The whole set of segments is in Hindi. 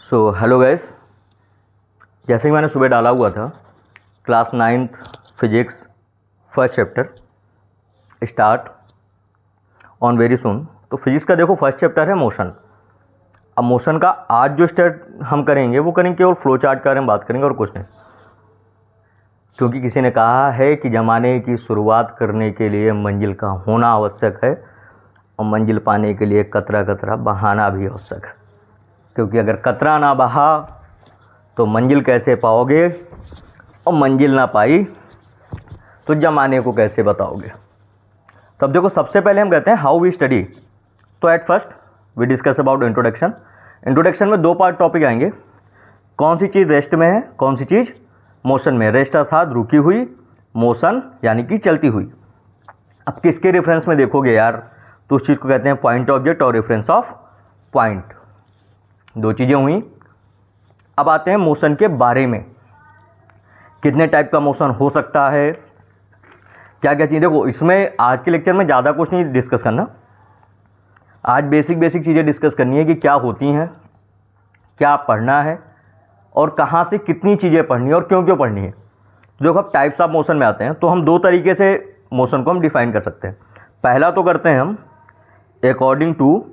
सो हेलो गाइस, जैसे कि मैंने सुबह डाला हुआ था class 9th physics first chapter start on very soon. तो फिजिक्स का देखो फर्स्ट चैप्टर है मोशन। अब मोशन का आज जो स्टार्ट हम करेंगे वो करेंगे केवल फ्लो चार्ट के बारे में बात करेंगे और कुछ नहीं, क्योंकि किसी ने कहा है कि ज़माने की शुरुआत करने के लिए मंजिल का होना आवश्यक है और मंजिल पाने के लिए कतरा कतरा बहाना भी आवश्यक है, क्योंकि अगर कतरा ना बहा तो मंजिल कैसे पाओगे और मंजिल ना पाई तो ज़माने को कैसे बताओगे। तब देखो सबसे पहले हम कहते हैं हाउ वी स्टडी। तो at first we discuss about introduction. Introduction में दो पार्ट टॉपिक आएंगे, कौन सी चीज़ रेस्ट में है, कौन सी चीज़ मोशन में। रेस्ट अर्थात रुकी हुई, मोशन यानी कि चलती हुई। अब किसके रेफरेंस में देखोगे यार, तो उस चीज़ को कहते हैं पॉइंट ऑब्जेक्ट और रेफरेंस ऑफ पॉइंट। दो चीज़ें हुई। अब आते हैं मोशन के बारे में, कितने टाइप का मोशन हो सकता है, क्या क्या चीज़। देखो इसमें आज के लेक्चर में ज़्यादा कुछ नहीं डिस्कस करना, आज बेसिक चीज़ें डिस्कस करनी है कि क्या होती हैं, क्या पढ़ना है और कहाँ से कितनी चीज़ें पढ़नी है और क्यों क्यों पढ़नी है। देखो अब टाइप्स ऑफ मोशन में आते हैं तो हम दो तरीके से मोशन को हम डिफाइन कर सकते हैं। पहला तो करते हैं हम अकॉर्डिंग टू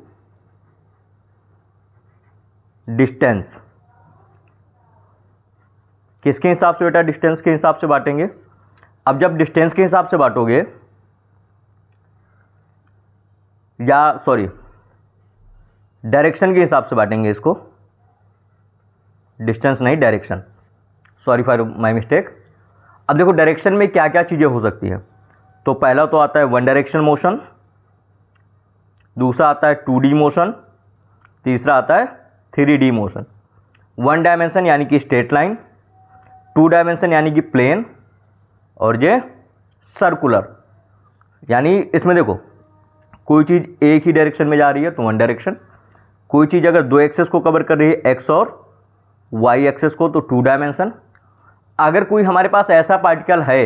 डिस्टेंस। किसके हिसाब से बेटा, डिस्टेंस के हिसाब से बांटेंगे। अब जब डिस्टेंस के हिसाब से बांटोगे या सॉरी डायरेक्शन के हिसाब से बांटेंगे इसको, डिस्टेंस नहीं direction, sorry for my mistake. अब देखो डायरेक्शन में क्या क्या चीज़ें हो सकती हैं। तो पहला तो आता है वन डायरेक्शन मोशन, दूसरा आता है 2D मोशन, तीसरा आता है 3D मोशन। वन डायमेंशन यानी कि स्ट्रेट लाइन, 2 डायमेंशन यानी कि प्लेन, और ये सर्कुलर। यानी इसमें देखो कोई चीज़ एक ही डायरेक्शन में जा रही है तो वन डायरेक्शन, कोई चीज़ अगर दो एक्सेस को कवर कर रही है एक्स और वाई एक्सेस को तो 2 डायमेंशन। अगर कोई हमारे पास ऐसा पार्टिकल है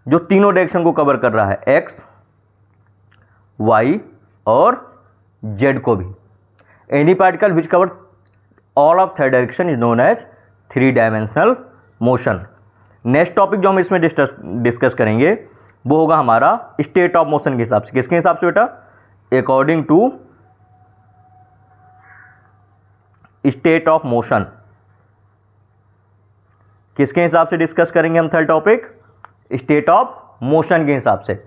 जो तीनों डायरेक्शन को कवर कर रहा है एक्स, वाई और जेड को भी, any particle which cover all of third direction is known as 3 dimensional motion. Next topic जो हम इसमें डिस्कस करेंगे वो होगा हमारा स्टेट ऑफ मोशन के हिसाब से। किसके हिसाब से बेटा, according to state of motion. किसके हिसाब से डिस्कस करेंगे हम third topic, state of motion के हिसाब से।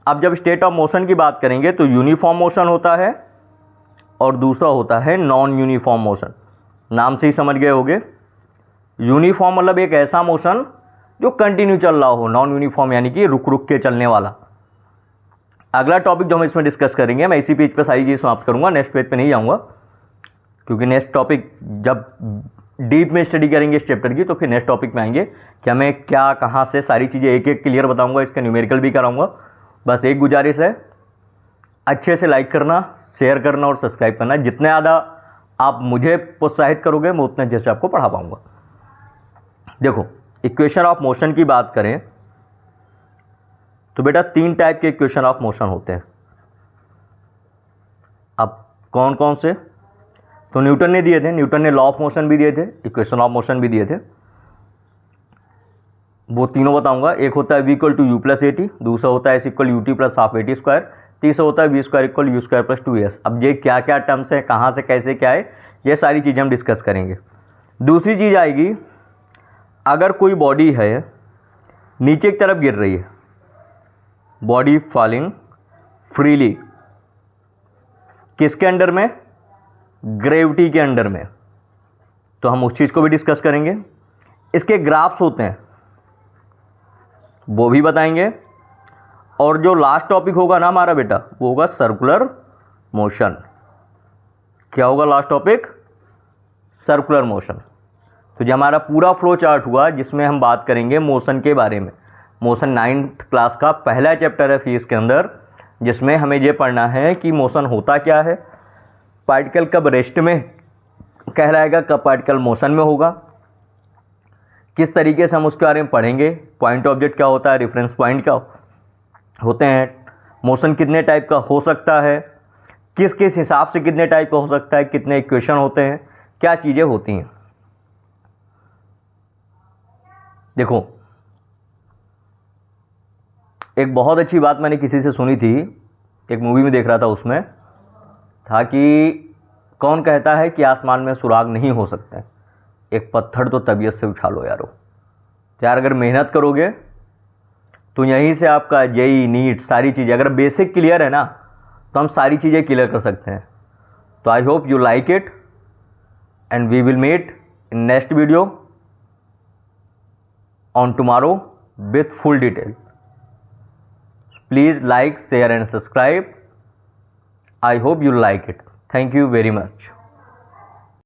अब जब स्टेट ऑफ मोशन की बात करेंगे तो यूनिफॉर्म मोशन होता है और दूसरा होता है नॉन यूनिफॉर्म मोशन। नाम से ही समझ गए होंगे, यूनिफॉर्म मतलब एक ऐसा मोशन जो कंटिन्यू चल रहा हो, नॉन यूनिफॉर्म यानी कि रुक रुक के चलने वाला। अगला टॉपिक जो हम इसमें डिस्कस करेंगे, मैं इसी पेज पर सारी चीज़ समाप्त करूंगा, नेक्स्ट पेज पे नहीं जाऊंगा, क्योंकि नेक्स्ट टॉपिक जब डीप में स्टडी करेंगे इस चैप्टर की तो फिर नेक्स्ट टॉपिक में आएंगे कि हमें क्या कहाँ से सारी चीज़ें एक एक क्लियर बताऊंगा, इसका न्यूमेरिकल भी कराऊंगा। बस एक गुजारिश है, अच्छे से लाइक करना, शेयर करना और सब्सक्राइब करना। जितने ज़्यादा आप मुझे प्रोत्साहित करोगे मैं उतने अच्छे से आपको पढ़ा पाऊंगा। देखो इक्वेशन ऑफ मोशन की बात करें तो बेटा 3 टाइप के इक्वेशन ऑफ मोशन होते हैं। अब कौन कौन से, तो न्यूटन ने दिए थे, न्यूटन ने लॉ ऑफ मोशन भी दिए थे, इक्वेशन ऑफ मोशन भी दिए थे, वो तीनों बताऊंगा। एक होता है v equal to u plus a t, दूसरा होता है s equal u t plus half a t square, तीसरा होता है v square equal u square plus 2s। अब ये क्या क्या टर्म्स है, कहाँ से कैसे क्या है, ये सारी चीज़ें हम डिस्कस करेंगे। दूसरी चीज़ आएगी, अगर कोई बॉडी है नीचे की तरफ गिर रही है, बॉडी फॉलिंग फ्रीली, किसके अंडर में, ग्रेविटी के अंडर में, तो हम उस चीज़ को भी डिस्कस करेंगे। इसके ग्राफ्स होते हैं वो भी बताएंगे। और जो लास्ट टॉपिक होगा ना हमारा बेटा वो होगा सर्कुलर मोशन। क्या होगा लास्ट टॉपिक, सर्कुलर मोशन। तो जो हमारा पूरा फ्लो चार्ट हुआ जिसमें हम बात करेंगे मोशन के बारे में। मोशन 9th क्लास का पहला चैप्टर है फिजिक्स के अंदर, जिसमें हमें ये पढ़ना है कि मोशन होता क्या है, पार्टिकल कब रेस्ट में कहलाएगा, कब पार्टिकल मोशन में होगा, किस तरीके से हम उसके बारे में पढ़ेंगे, पॉइंट ऑब्जेक्ट क्या होता है, रेफरेंस पॉइंट क्या होते हैं, मोशन कितने टाइप का हो सकता है, किस किस हिसाब से कितने टाइप का हो सकता है, कितने इक्वेशन होते हैं, क्या चीज़ें होती हैं। देखो, एक बहुत अच्छी बात मैंने किसी से सुनी थी, एक मूवी में देख रहा था, उसमें था कि कौन कहता है कि आसमान में सुराग नहीं हो सकते, एक पत्थर तो तबीयत से उछालो यारो। यार अगर मेहनत करोगे तो यहीं से आपका जेई नीट सारी चीज़ें, अगर बेसिक क्लियर है ना तो हम सारी चीज़ें क्लियर कर सकते हैं। तो I hope you like it and we will meet in next video on tomorrow with full detail. Please like, share and subscribe. I hope you like it. Thank you very much.